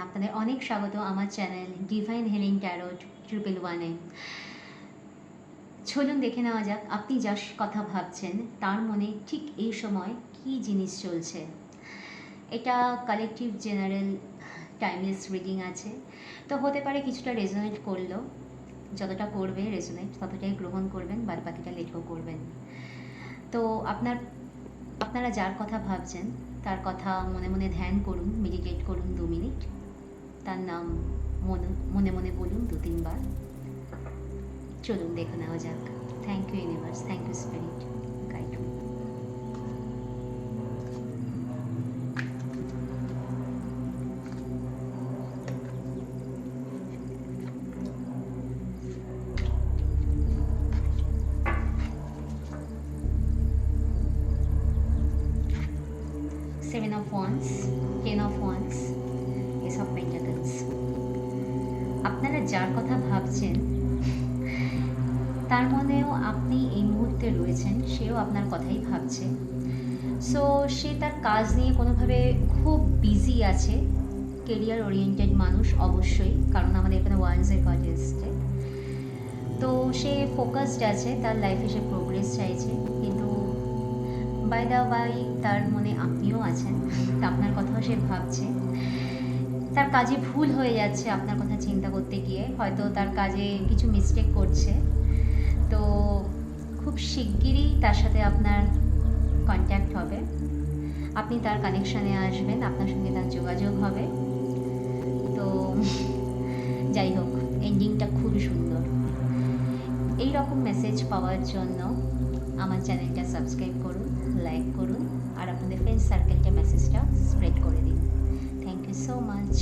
আপনাদের অনেক স্বাগত আমার চ্যানেল ডিভাইন হিলিং ট্যারোট 111-এ। চলুন দেখে নেওয়া যাক আপনি যার কথা ভাবছেন তার মনে ঠিক এই সময় কী জিনিস চলছে। এটা কালেকটিভ জেনারেল টাইমলেস রিডিং আছে, তো হতে পারে কিছুটা রেজোনেট করলো। যতটা করবে রেজোনেট ততটাই গ্রহণ করবেন, বাদ বাকিটা লেট গো করবেন। তো আপনারা যার কথা ভাবছেন তার কথা মনে মনে ধ্যান করুন, মেডিটেট করুন 2 মিনিট। তার নাম মনে মনে বলুন 2-3 বার। চলুন দেখে নেওয়া যাক। Thank you universe, thank you spirit, guide me. Seven of Wands, Ten of Wands, Ace of Pentacles। আপনারা যার কথা ভাবছেন তার মনেও আপনি এই মুহূর্তে রয়েছেন, সেও আপনার কথাই ভাবছে। সো সে তার কাজ নিয়ে কোনোভাবে খুব বিজি আছে, কেরিয়ার ওরিয়েন্টেড মানুষ অবশ্যই, কারণ আমাদের এখানে ওয়ান্সের কার্ড এসছে। তো সে ফোকাসড আছে, তার লাইফে সে প্রোগ্রেস চাইছে, কিন্তু বাই দা বাই তার মনে আপনিও আছেন, তা আপনার কথাও সে ভাবছে। তার কাজে ভুল হয়ে যাচ্ছে আপনার কথা চিন্তা করতে গিয়ে, হয়তো তার কাজে কিছু মিস্টেক করছে। তো খুব শিগগিরই তার সাথে আপনার কন্ট্যাক্ট হবে, আপনি তার কানেকশানে আসবেন, আপনার সঙ্গে তার যোগাযোগ হবে। তো যাই হোক, এন্ডিংটা খুবই সুন্দর। এই রকম মেসেজ পাওয়ার জন্য আমার চ্যানেলটা সাবস্ক্রাইব করুন, লাইক করুন, আর আপনাদের ফ্রেন্ড সার্কেলটা মেসেজটা স্প্রেড করে দিন। Thank you so much.